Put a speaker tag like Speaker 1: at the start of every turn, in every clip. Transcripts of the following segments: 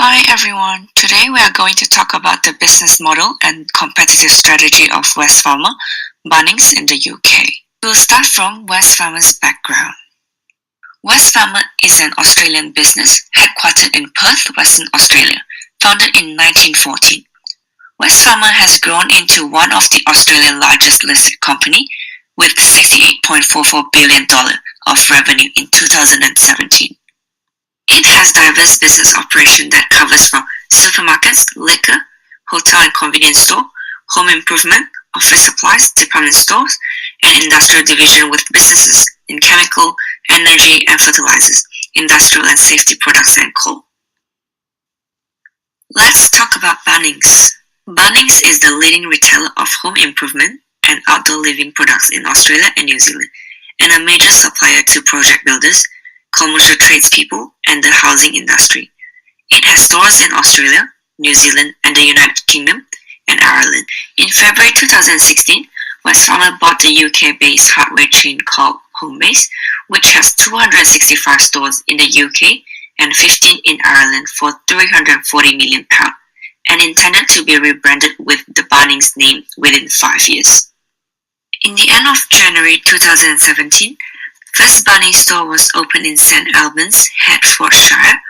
Speaker 1: Hi everyone. Today we are going to talk about the business model and competitive strategy of Wesfarmers, Bunnings in the UK. We'll start from Wesfarmers' background. Wesfarmers is an Australian business headquartered in Perth, Western Australia, founded in 1914. Wesfarmers has grown into one of the Australia's largest listed company with $68.44 billion of revenue in 2017. It has diverse business operation that covers from supermarkets, liquor, hotel and convenience store, home improvement, office supplies, department stores, and industrial division with businesses in chemical, energy and fertilizers, industrial and safety products and coal. Let's talk about Bunnings. Bunnings is the leading retailer of home improvement and outdoor living products in Australia and New Zealand, and a major supplier to project builders, commercial tradespeople, and the housing industry. It has stores in Australia, New Zealand, and the United Kingdom and Ireland. In February 2016, Wesfarmers bought the UK-based hardware chain called Homebase, which has 265 stores in the UK and 15 in Ireland for £340 million, and intended to be rebranded with the Bunnings name within 5 years. In the end of January 2017, first Bunnings store was opened in St Albans, Hertfordshire.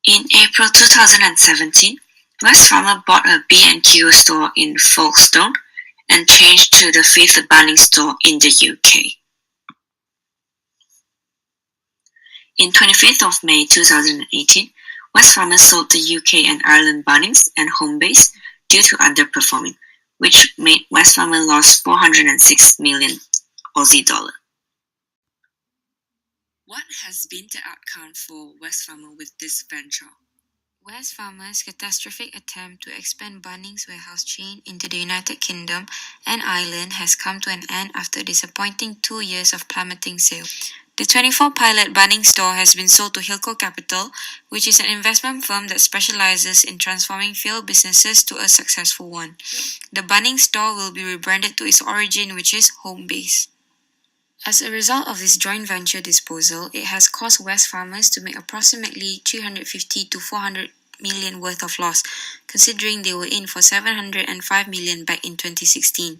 Speaker 1: In April 2017, Wesfarmers bought a B&Q store in Folkestone and changed to the fifth Bunnings store in the UK. In 25th of May 2018, Wesfarmers sold the UK and Ireland Bunnings and Homebase due to underperforming, which made Wesfarmers lose 406 million Aussie dollar. What has been the outcome for Wesfarmers with this venture?
Speaker 2: Wesfarmers' catastrophic attempt to expand Bunnings warehouse chain into the United Kingdom and Ireland has come to an end after a disappointing 2 years of plummeting sales. The 24 pilot Bunnings store has been sold to Hilco Capital, which is an investment firm that specializes in transforming failed businesses to a successful one. The Bunnings store will be rebranded to its origin, which is Homebase. As a result of this joint venture disposal, it has caused Wesfarmers to make approximately 350 to 400 million worth of loss, considering they were in for 705 million back in 2016.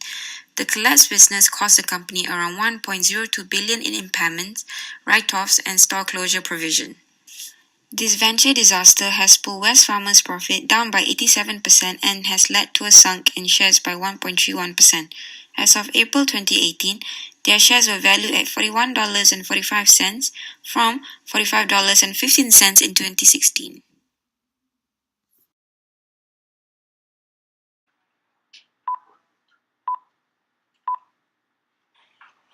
Speaker 2: The collapsed business cost the company around 1.02 billion in impairments, write-offs, and store closure provision. This venture disaster has pulled Wesfarmers' profit down by 87% and has led to a sunk in shares by 1.31%. As of April 2018, their shares were valued at $41.45 from $45.15 in 2016.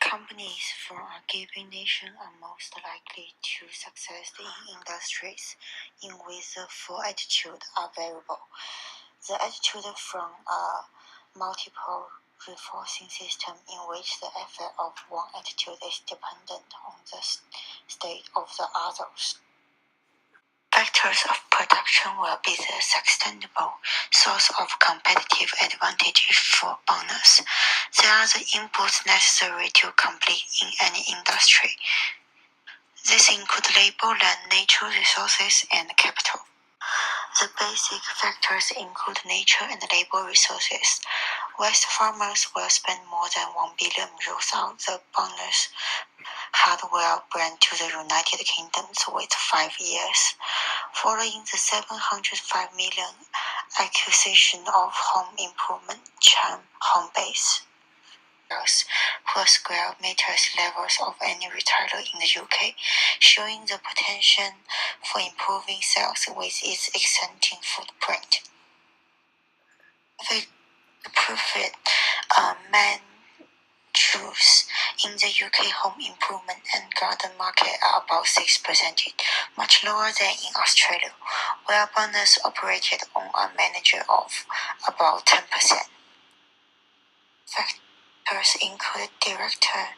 Speaker 3: Companies from a given nation are most likely to succeed in industries in which the four attitudes are variable. The attitude from a multiple reinforcing system in which the effect of one attitude is dependent on the state of the others. Factors of production will be the sustainable source of competitive advantage for owners. They are the inputs necessary to compete in any industry. This includes labor, land, natural resources, and capital. The basic factors include nature and labor resources. Wesfarmers will spend more than 1 billion rolling out the Bunnings hardware brand to the United Kingdom within 5 years, following the 705 million acquisition of home improvement chain Homebase. Per square meters levels of any retailer in the UK, showing the potential for improving sales with its extending footprint. The profit main truths in the UK home improvement and garden market are about 6%, much lower than in Australia, where Bunnings operated on a manager of about 10%. Factors include director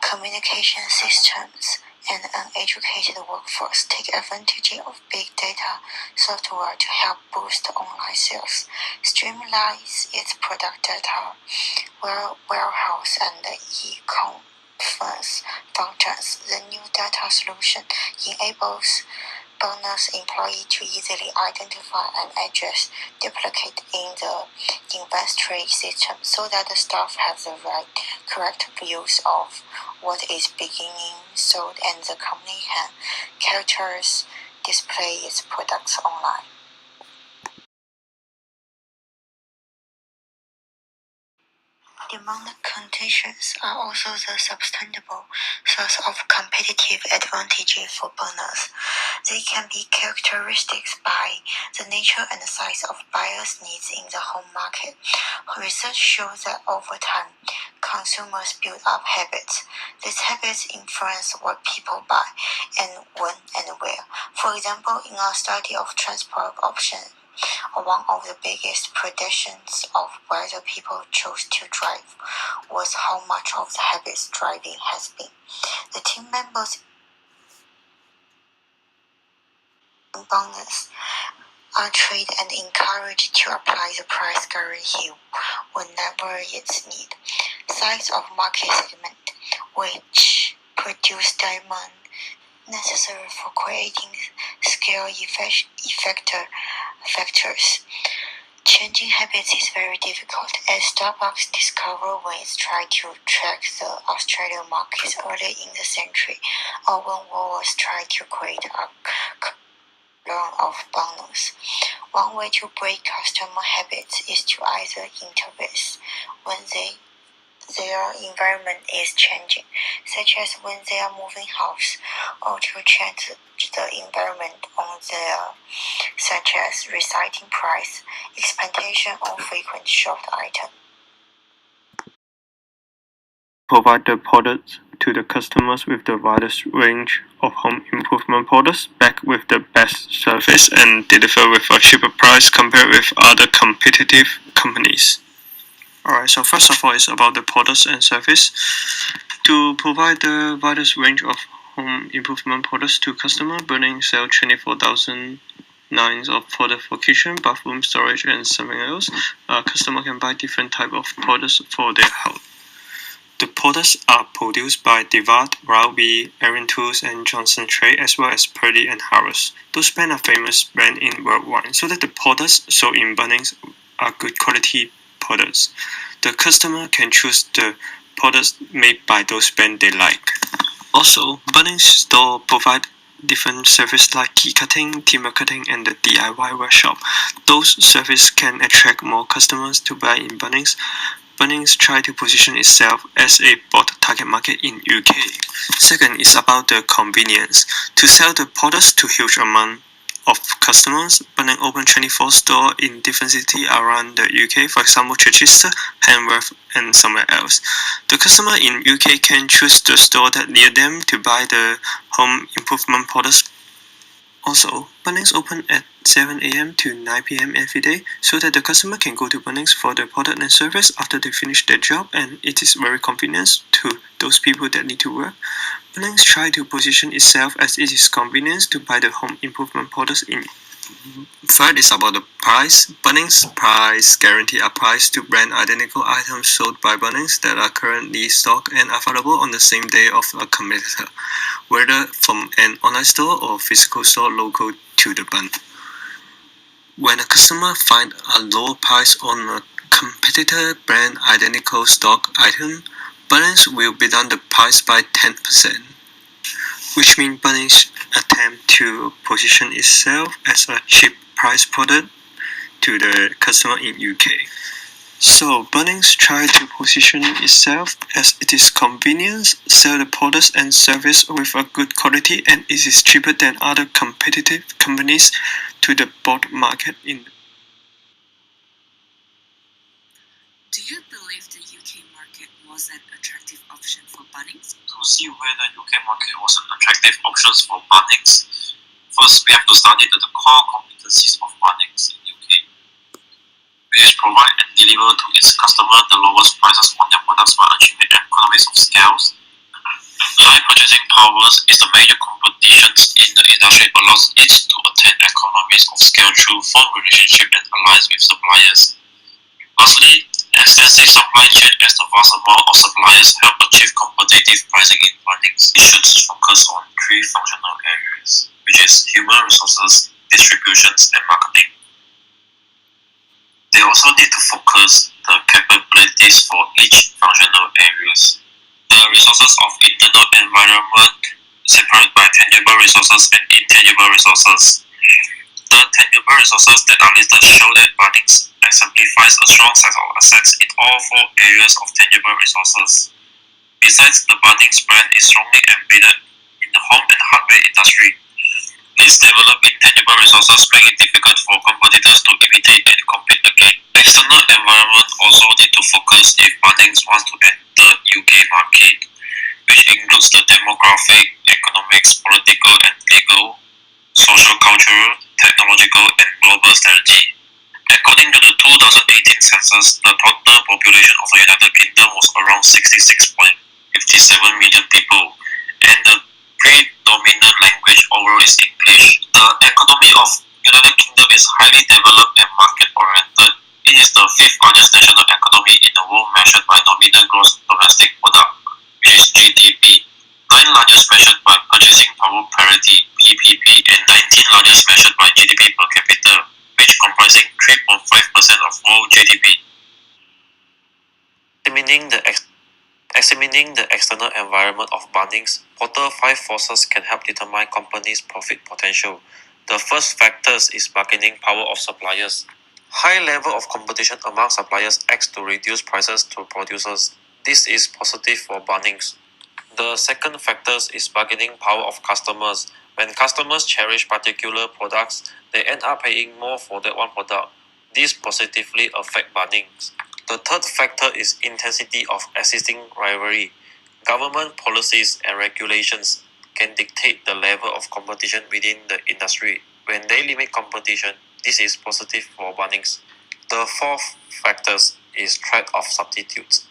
Speaker 3: communication systems and an educated workforce take advantage of big data software to help boost online sales, streamline its product data, warehouse and e-commerce functions. The new data solution enables bonus employee to easily identify and address duplicate in the inventory system so that the staff have the correct views of what is being sold and the company can characters display its products online. Demand conditions are also the sustainable source of competitive advantage for buyers. They can be characteristics by the nature and size of buyers' needs in the home market. Research shows that over time, consumers build up habits. These habits influence what people buy and when and where. For example, in a study of transport options, one of the biggest predictions of whether people chose to drive was how much of the habits driving has been. The team members in bonus are trained and encouraged to apply the price guarantee whenever it's needed. Size of market segment, which produce demand necessary for creating scale factors. Changing habits is very difficult, as Starbucks discovered when it tried to track the Australian market early in the century, or when Woolworths tried to create a clone of bonus. One way to break customer habits is to either intervene when their environment is changing, such as when they are moving house, or to change the environment on their, such as resetting price, expectation, or frequent shopped item.
Speaker 4: Provide the products to the customers with the widest range of home improvement products, backed with the best service, and deliver with a cheaper price compared with other competitive companies. Alright, so first of all, it's about the products and service. To provide the widest range of home improvement products to customers, Bunnings sell 24,000 lines of products for kitchen, bathroom, storage, and something else. Customer can buy different type of products for their house. The products are produced by Devat, Rowby, Aaron Tools, and Johnson Trade, as well as Purdy and Harris. Those brands are famous brands in worldwide, so that the products sold in Bunnings are good quality products. The customer can choose the products made by those brands they like. Also, Bunnings store provide different services like key cutting, timber cutting, and the DIY workshop. Those services can attract more customers to buy in Bunnings. Bunnings try to position itself as a broad target market in UK. Second is about the convenience. To sell the products to huge amount of customers, Bunnings open 24 stores in different cities around the UK, for example Chichester, Hanworth, and somewhere else. The customer in UK can choose the store that near them to buy the home improvement products. Also, Bunnings open at 7 a.m. to 9 p.m. every day, so that the customer can go to Bunnings for the product and service after they finish their job, and it is very convenient to those people that need to work. Bunnings try to position itself as it is convenient to buy the home improvement products in. Third is about the price. Bunnings price guarantee applies to brand identical items sold by Bunnings that are currently stocked and available on the same day of a competitor, whether from an online store or physical store local to the brand. When a customer finds a low price on a competitor brand identical stock item, Bunnings will bid down the price by 10%, which means Bunnings attempt to position itself as a cheap price product to the customer in UK. So Bunnings try to position itself as it is convenient, sell the products and service with a good quality, and it is cheaper than other competitive companies to the broad market in.
Speaker 1: Do you believe the UK market was an attractive option for Bunnings?
Speaker 5: To see whether UK market was an attractive option for Bunnings, first we have to study the core competencies of Bunnings in UK, which is provide and deliver to its customer the lowest prices on their products by achieving economies of scale. High purchasing powers is the major competition in the industry, allows it to attain economies of scale through firm relationship and alliance with suppliers. Lastly, extensive supply chain as the vast amount of suppliers help achieve competitive pricing in Bunnings. It should focus on three functional areas. which is human resources, distributions, and marketing. They also need to focus the capabilities for each functional areas. The resources of internal environment separate by tangible resources and intangible resources. The tangible resources that are listed show that Bunnings exemplifies a strong set of assets in all four areas of tangible resources. Besides, the Bunnings brand is strongly embedded in the home and hardware industry. Its developed intangible resources make it difficult for competitors to imitate and compete again. External environment also need to focus if Bunnings wants to enter UK market, which includes the demographic, economics, political and legal, social, cultural, technological, and global strategy. According to the 2018 census, the total population of the United Kingdom was around 66.57 million people, and the predominant language overall is English. The economy of United Kingdom is highly developed and market-oriented. It is the fifth largest national economy in the world measured by nominal gross domestic product, which is GDP. 9 largest measured by purchasing power parity (PPP) and 19 largest measured by GDP per capita, which comprising 3.5% of world GDP. Examining the external environment of Bunnings, Porter 5 forces can help determine companies' profit potential. The first factor is bargaining power of suppliers. High level of competition among suppliers acts to reduce prices to producers. This is positive for Bunnings. The second factor is bargaining power of customers. When customers cherish particular products, they end up paying more for that one product. This positively affects Bunnings. The third factor is intensity of existing rivalry. Government policies and regulations can dictate the level of competition within the industry. When they limit competition, this is positive for Bunnings. The fourth factor is threat of substitutes.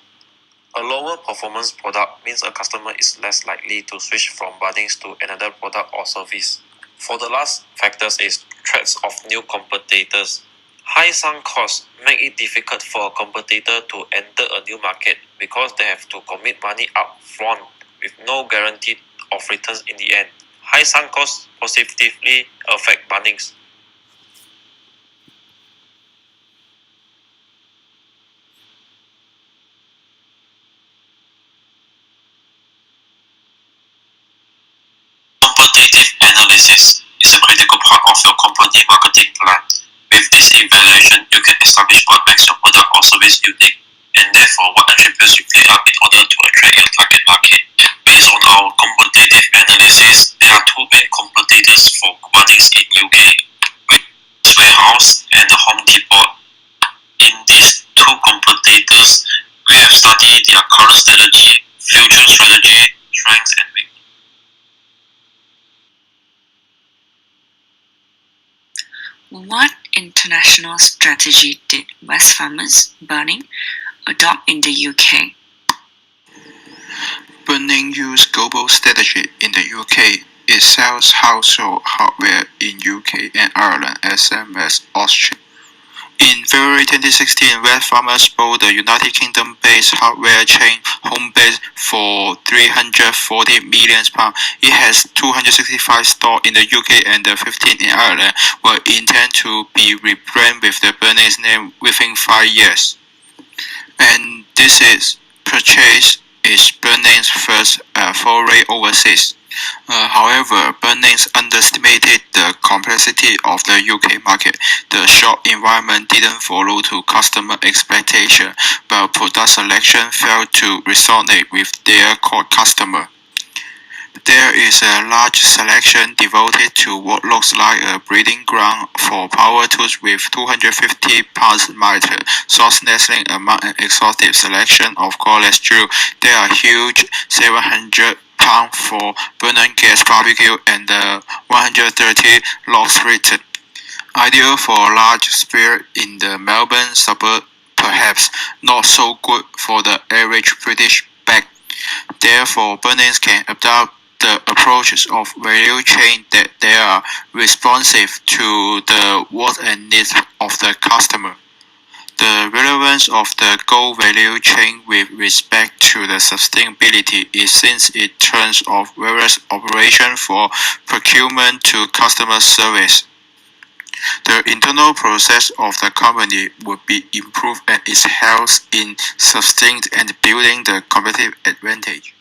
Speaker 5: A lower performance product means a customer is less likely to switch from Bunnings to another product or service. For the last factors is threats of new competitors. High sunk costs make it difficult for a competitor to enter a new market because they have to commit money up front with no guarantee of returns in the end. High sunk costs positively affect Bunnings. Competitive analysis is a critical part of your company marketing plan. With this evaluation, you can establish what makes your product or service unique, and therefore what attributes you play up in order to attract your target market. Based on our competitive analysis, there are two main competitors for Bunnings in UK, Wesfarmers and the Home Depot. In these two competitors, we have studied their current strategy, future strategy, strengths and weaknesses.
Speaker 1: What international strategy did Wesfarmers, Bunnings, adopt in the UK?
Speaker 6: Bunnings used global strategy in the UK. It sells household hardware in UK and Ireland as well as Austria. In February 2016, Wesfarmers bought the United Kingdom-based hardware chain Homebase for £340 million. It has 265 stores in the UK and 15 in Ireland, will intend to be rebranded with the Bunnings name within 5 years. And this is purchase is Bunnings' first foray overseas. However, Bunnings underestimated the complexity of the UK market. The shop environment didn't follow to customer expectation, while product selection failed to resonate with their core customer. There is a large selection devoted to what looks like a breeding ground for power tools with 250 pounds miter, sauce nestling among an exhaustive selection of cordless drill. There are huge 700 pound for burning gas barbecue and 130 logs written. Ideal for large sphere in the Melbourne suburb, perhaps not so good for the average British bag. Therefore, Bunnings can adopt the approaches of value chain that they are responsive to the wants and needs of the customer. The relevance of the gold value chain with respect to the sustainability is since it turns off various operations for procurement to customer service. The internal process of the company would be improved and its health in sustaining and building the competitive advantage.